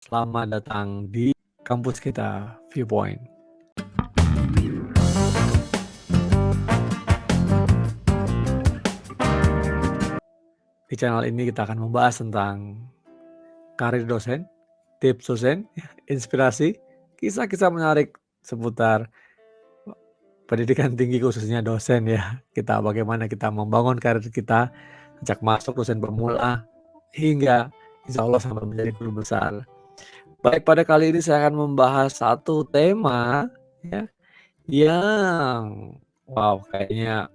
Selamat datang di kampus kita, Viewpoint. Di channel ini kita akan membahas tentang karir dosen, tips dosen, inspirasi, kisah-kisah menarik seputar pendidikan tinggi khususnya dosen ya. Bagaimana kita membangun karir kita sejak masuk dosen pemula hingga insya Allah sampai menjadi guru besar. Baik, pada kali ini saya akan membahas satu tema ya yang kayaknya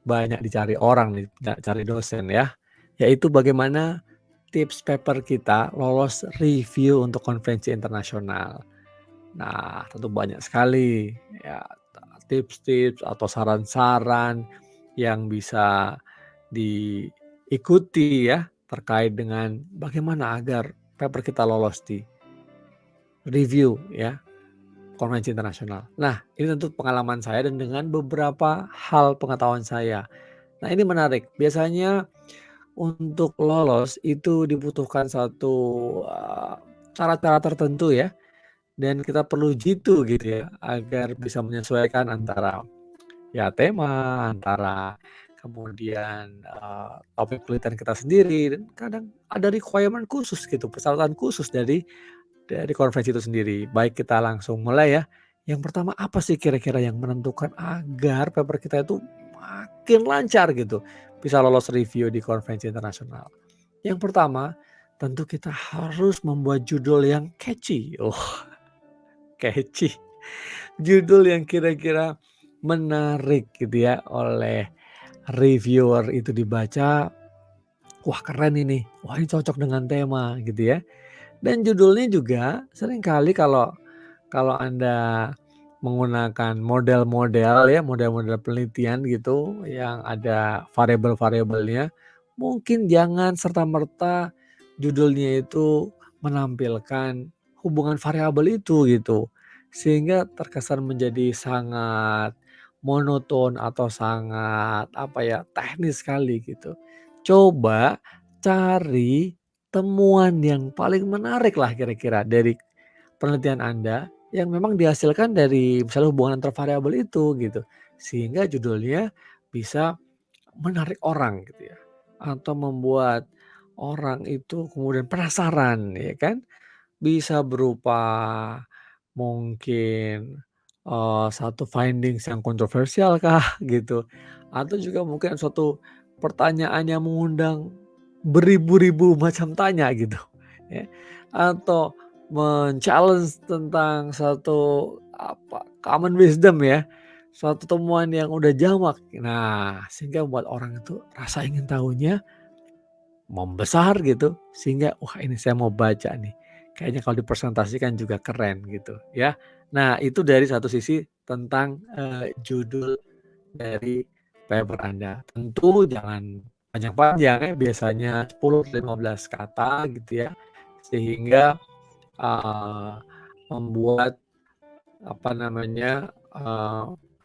banyak dicari orang nih, cari dosen ya, yaitu bagaimana tips paper kita lolos review untuk konferensi internasional. Nah, tentu banyak sekali ya tips-tips atau saran-saran yang bisa diikuti ya terkait dengan bagaimana agar paper kita lolos di review ya konferensi internasional. Nah, ini tentu pengalaman saya dan dengan beberapa hal pengetahuan saya. Nah, ini menarik. Biasanya untuk lolos itu dibutuhkan satu, cara-cara tertentu ya, dan kita perlu jitu gitu ya, agar bisa menyesuaikan antara ya tema, antara kemudian, topik penelitian kita sendiri dan kadang ada requirement khusus gitu, persyaratan khusus dari konferensi itu sendiri. Baik, kita langsung mulai ya. Yang pertama, apa sih kira-kira yang menentukan agar paper kita itu makin lancar gitu, bisa lolos review di konferensi internasional? Yang pertama, tentu kita harus membuat judul yang catchy. Oh, catchy. Judul yang kira-kira menarik gitu ya oleh reviewer itu dibaca, wah keren ini, wah ini cocok dengan tema gitu ya. Dan judulnya juga seringkali kalau kalau Anda menggunakan model-model ya, model-model penelitian gitu yang ada variabel-variabelnya, mungkin jangan serta-merta judulnya itu menampilkan hubungan variabel itu gitu. Sehingga terkesan menjadi sangat monoton atau sangat teknis sekali gitu. Coba cari temuan yang paling menarik lah kira-kira dari penelitian Anda yang memang dihasilkan dari misalnya hubungan antar variabel itu gitu. Sehingga judulnya bisa menarik orang gitu ya. Atau membuat orang itu kemudian penasaran ya kan. Bisa berupa mungkin, satu findings yang kontroversial kah gitu. Atau juga mungkin suatu pertanyaan yang mengundang beribu-ribu macam tanya gitu ya. Atau men-challenge tentang satu common wisdom ya, suatu temuan yang udah jamak. Nah, sehingga membuat orang itu rasa ingin tahunya membesar gitu, sehingga, "Wah ini saya mau baca nih, kayaknya kalau dipresentasikan juga keren," gitu ya. Nah, itu dari satu sisi tentang, judul dari paper Anda. Tentu jangan panjang-panjang ya, biasanya 10-15 kata gitu ya, sehingga, eee, membuat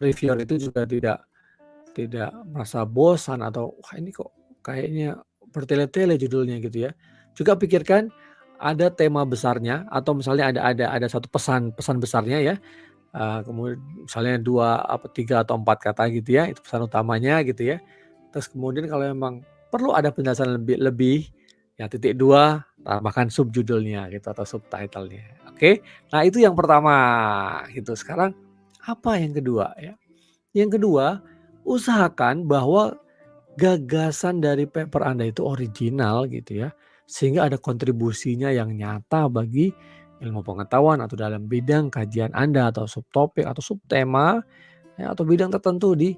reviewer itu juga tidak tidak merasa bosan atau, "Wah ini kok kayaknya bertele-tele judulnya," gitu ya. Juga pikirkan ada tema besarnya atau misalnya ada satu pesan pesan besarnya ya, misalnya 2, 3 atau 4 kata gitu ya, itu pesan utamanya gitu ya. Terus kemudian kalau memang perlu ada penjelasan lebih lebih, ya titik 2 tambahkan subjudulnya gitu atau subtitle-nya, oke. Nah itu yang pertama gitu. Sekarang apa yang kedua ya? Yang kedua, usahakan bahwa gagasan dari paper Anda itu original gitu ya, sehingga ada kontribusinya yang nyata bagi ilmu pengetahuan atau dalam bidang kajian Anda atau subtopik atau subtema ya, atau bidang tertentu di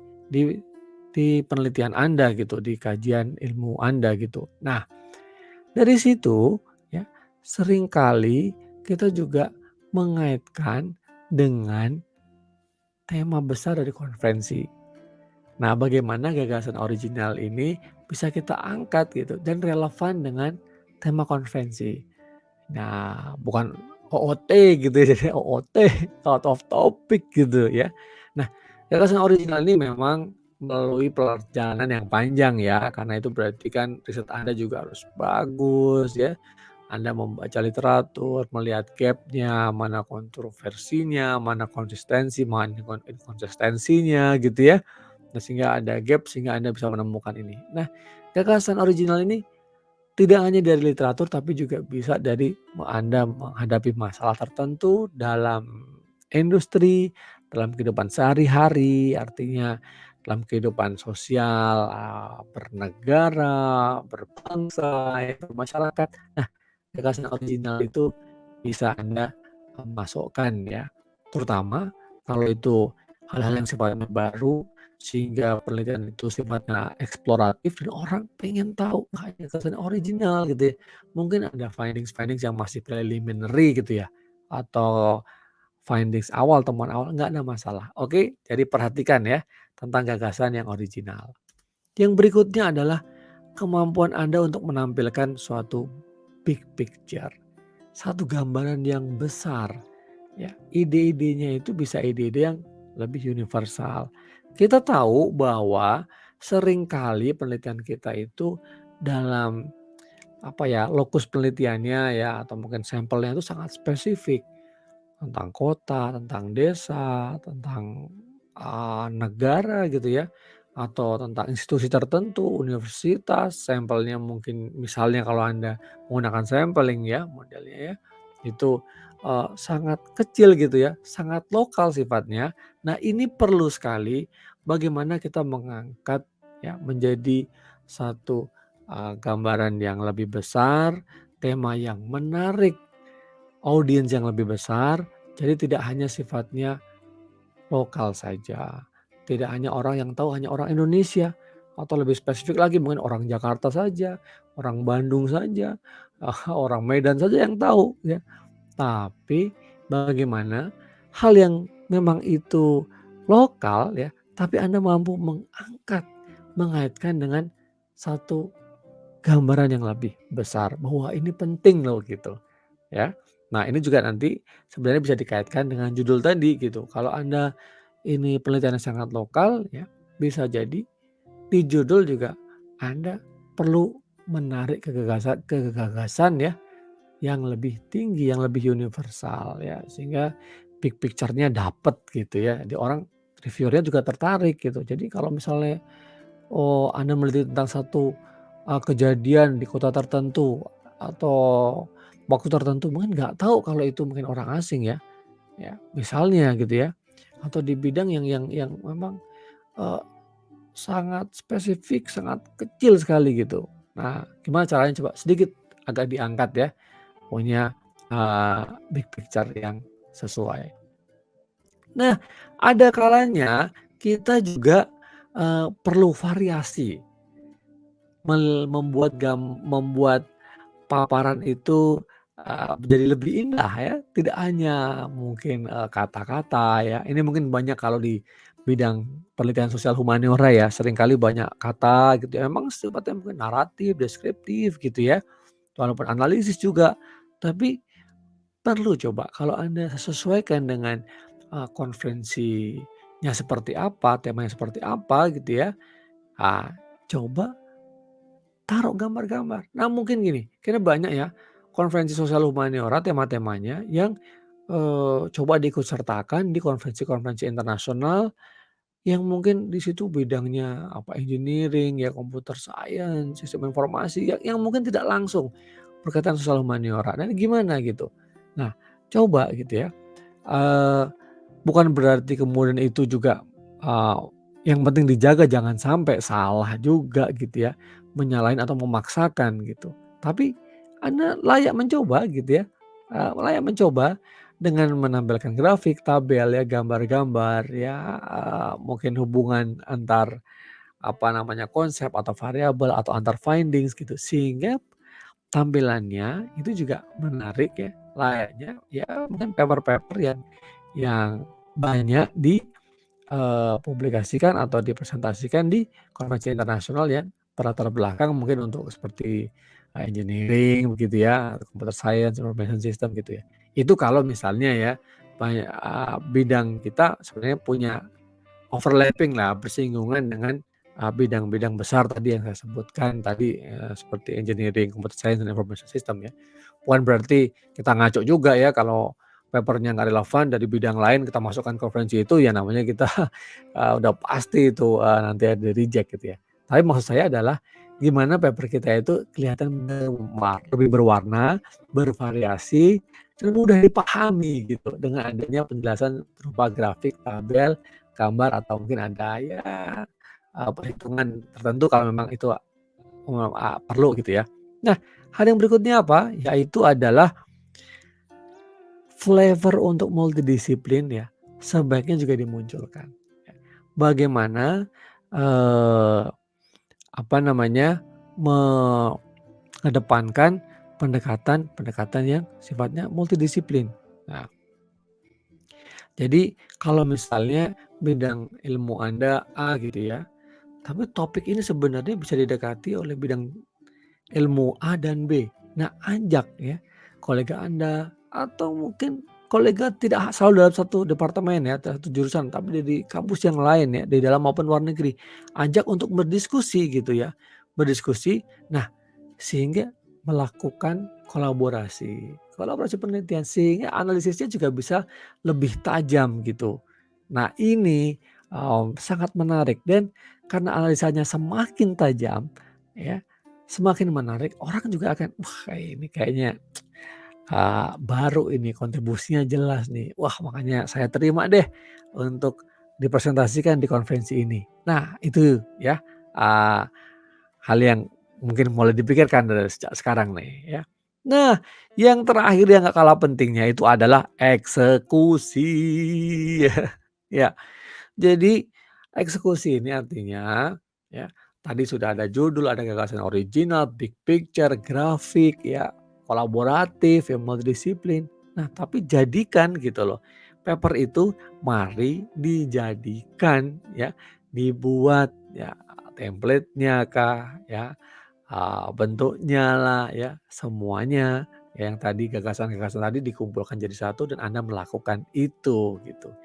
di penelitian Anda gitu, di kajian ilmu Anda gitu. Nah, dari situ ya seringkali kita juga mengaitkan dengan tema besar dari konferensi. Nah, bagaimana gagasan original ini bisa kita angkat gitu dan relevan dengan tema konferensi. Nah, bukan OOT gitu ya, jadi OOT, out of topic gitu ya. Nah, gagasan original ini memang melalui perjalanan yang panjang ya, karena itu berarti kan riset Anda juga harus bagus ya, Anda membaca literatur, melihat gap-nya, mana kontroversinya, mana konsistensi, mana inkonsistensinya gitu ya. Nah, sehingga ada gap, sehingga Anda bisa menemukan ini. Nah, gagasan original ini tidak hanya dari literatur, tapi juga bisa dari Anda menghadapi masalah tertentu dalam industri, dalam kehidupan sehari-hari, artinya dalam kehidupan sosial, bernegara, berbangsa, ya, bermasyarakat. Nah, gagasan original itu bisa Anda masukkan ya, terutama kalau itu hal-hal yang sifatnya baru, sehingga penelitian itu sifatnya eksploratif dan orang pengen tahu, "Wah, ini gagasan original," gitu ya. Mungkin ada findings-findings yang masih preliminary gitu ya, atau findings awal, temuan awal, nggak ada masalah. Oke, jadi perhatikan ya tentang gagasan yang original. Yang berikutnya adalah kemampuan Anda untuk menampilkan suatu big picture, satu gambaran yang besar. Ya, ide-idenya itu bisa ide-ide yang lebih universal. Kita tahu bahwa seringkali penelitian kita itu dalam apa ya, lokus penelitiannya ya atau mungkin sampelnya itu sangat spesifik tentang kota, tentang desa, tentang negara gitu ya, atau tentang institusi tertentu, universitas, sampelnya mungkin misalnya kalau Anda menggunakan sampling ya modelnya ya, itu sangat kecil gitu ya, sangat lokal sifatnya. Nah, ini perlu sekali bagaimana kita mengangkat ya menjadi satu gambaran yang lebih besar, tema yang menarik, audiens yang lebih besar, jadi tidak hanya sifatnya lokal saja. Tidak hanya orang yang tahu hanya orang Indonesia, atau lebih spesifik lagi mungkin orang Jakarta saja, orang Bandung saja, orang Medan saja yang tahu ya. Tapi bagaimana hal yang memang itu lokal ya, tapi Anda mampu mengangkat, mengaitkan dengan satu gambaran yang lebih besar bahwa ini penting loh gitu ya. Nah, ini juga nanti sebenarnya bisa dikaitkan dengan judul tadi gitu. Kalau Anda ini penelitiannya sangat lokal ya, bisa jadi di judul juga Anda perlu menarik ke gagasan ya yang lebih tinggi, yang lebih universal ya, sehingga big picture-nya dapet gitu ya. Jadi orang reviewernya juga tertarik gitu. Jadi kalau misalnya, oh Anda meneliti tentang satu, kejadian di kota tertentu atau waktu tertentu mungkin nggak tahu kalau itu mungkin orang asing ya, ya misalnya gitu ya. Atau di bidang yang memang, eee, sangat spesifik, sangat kecil sekali gitu. Nah, gimana caranya coba sedikit agak diangkat ya, punya, big picture yang sesuai. Nah, ada kalanya kita juga, perlu variasi, membuat paparan itu, jadi lebih indah ya, tidak hanya mungkin, kata-kata ya, ini mungkin banyak kalau di bidang penelitian sosial humaniora ya, seringkali banyak kata gitu ya, memang sifatnya mungkin naratif, deskriptif gitu ya, walaupun analisis juga. Tapi perlu coba kalau Anda sesuaikan dengan, konferensinya seperti apa, temanya seperti apa gitu ya, coba taruh gambar-gambar. Nah mungkin gini, kayaknya banyak ya konferensi sosial humaniora tema-temanya yang, coba diikut sertakan di konferensi-konferensi internasional yang mungkin di situ bidangnya apa, engineering ya, computer science, sistem informasi yang mungkin tidak langsung berkaitan sosial humaniora. Nah, gimana gitu? Nah, coba gitu ya, eee, bukan berarti kemudian itu juga, eee, yang penting dijaga jangan sampai salah juga gitu ya, menyalahin atau memaksakan gitu. Tapi Anda layak mencoba gitu ya, layak mencoba dengan menampilkan grafik, tabel ya, gambar-gambar ya, mungkin hubungan antar apa namanya, konsep atau variabel atau antar findings gitu. Sehingga tampilannya itu juga menarik ya, layaknya ya mungkin paper-paper yang banyak publikasikan atau dipresentasikan di konferensi internasional yang berlatar belakang mungkin untuk seperti, engineering begitu ya, computer science, information system gitu ya. Itu kalau misalnya ya bidang kita sebenarnya punya overlapping lah, bersinggungan dengan bidang-bidang besar tadi yang saya sebutkan tadi, seperti engineering, computer science, dan information system ya. Bukan berarti kita ngaco juga ya kalau papernya nggak relevan dari bidang lain kita masukkan konferensi itu, ya namanya kita, udah pasti itu, nanti di-reject gitu ya. Tapi maksud saya adalah gimana paper kita itu kelihatan lebih berwarna, bervariasi, dan mudah dipahami gitu dengan adanya penjelasan berupa grafik, tabel, gambar, atau mungkin ada ya, perhitungan tertentu kalau memang itu, perlu gitu ya. Nah, hal yang berikutnya apa? Yaitu adalah flavor untuk multidisiplin ya, sebaiknya juga dimunculkan. Bagaimana, eee, apa namanya, mengedepankan pendekatan-pendekatan yang sifatnya multidisiplin. Nah, jadi kalau misalnya bidang ilmu Anda A gitu ya, tapi topik ini sebenarnya bisa didekati oleh bidang ilmu A dan B. Nah, ajak ya kolega Anda atau mungkin kolega tidak selalu dalam satu departemen ya, satu jurusan, tapi di kampus yang lain ya, di dalam maupun luar negeri. Ajak untuk berdiskusi gitu ya, berdiskusi. Nah, sehingga melakukan kolaborasi, kolaborasi penelitian sehingga analisisnya juga bisa lebih tajam gitu. Nah, ini, sangat menarik dan karena analisanya semakin tajam ya, semakin menarik, orang juga akan, "Wah, ini kayaknya, baru ini, kontribusinya jelas nih. Wah, makanya saya terima deh untuk dipresentasikan di konferensi ini." Nah, itu ya, eee, hal yang mungkin mulai dipikirkan dari sejak sekarang nih ya. Nah, yang terakhir yang nggak kalah pentingnya itu adalah eksekusi. Ya. Jadi, eksekusi ini artinya, ya, tadi sudah ada judul, ada gagasan original, big picture, grafik, ya, kolaboratif, ya, multidisiplin. Nah, tapi jadikan gitu loh, paper itu mari dijadikan, ya, dibuat, ya, template-nya kah, ya, bentuknya lah, ya, semuanya, ya, yang tadi gagasan-gagasan tadi dikumpulkan jadi satu dan Anda melakukan itu, gitu.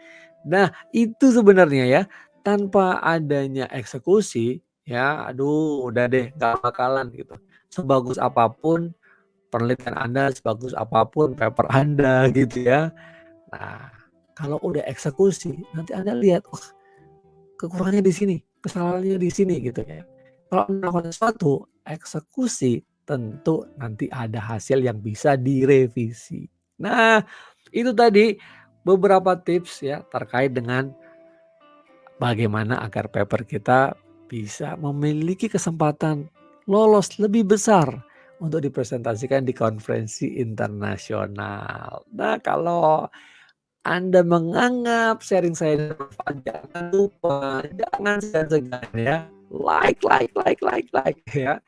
Nah, itu sebenarnya ya, tanpa adanya eksekusi, ya aduh udah deh nggak bakalan gitu. Sebagus apapun penelitian Anda, sebagus apapun paper Anda gitu ya. Nah, kalau udah eksekusi, nanti Anda lihat, wah kekurangannya di sini, kesalahannya di sini gitu ya. Kalau Anda melakukan sesuatu, eksekusi, tentu nanti ada hasil yang bisa direvisi. Nah, itu tadi beberapa tips ya terkait dengan bagaimana agar paper kita bisa memiliki kesempatan lolos lebih besar untuk dipresentasikan di konferensi internasional. Nah, kalau Anda menganggap sharing saya bermanfaat, jangan lupa, jangan segan-segan ya, like ya,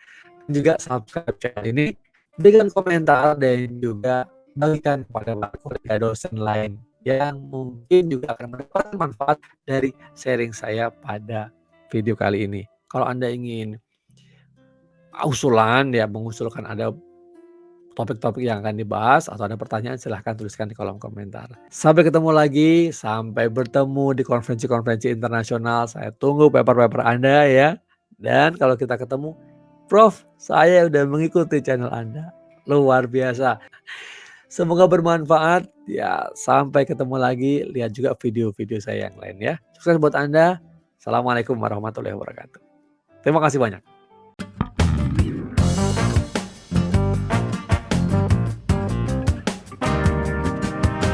juga subscribe channel ini dengan komentar dan juga bagikan kepada para kolega dosen lain yang mungkin juga akan mendapatkan manfaat dari sharing saya pada video kali ini. Kalau Anda ingin usulan ya, mengusulkan ada topik-topik yang akan dibahas atau ada pertanyaan, silahkan tuliskan di kolom komentar. Sampai ketemu lagi, sampai bertemu di konferensi-konferensi internasional. Saya tunggu paper-paper Anda ya. Dan kalau kita ketemu, Prof, saya udah mengikuti channel Anda. Luar biasa. Semoga bermanfaat. Ya, sampai ketemu lagi. Lihat juga video-video saya yang lain ya. Sukses buat Anda. Assalamualaikum warahmatullahi wabarakatuh. Terima kasih banyak.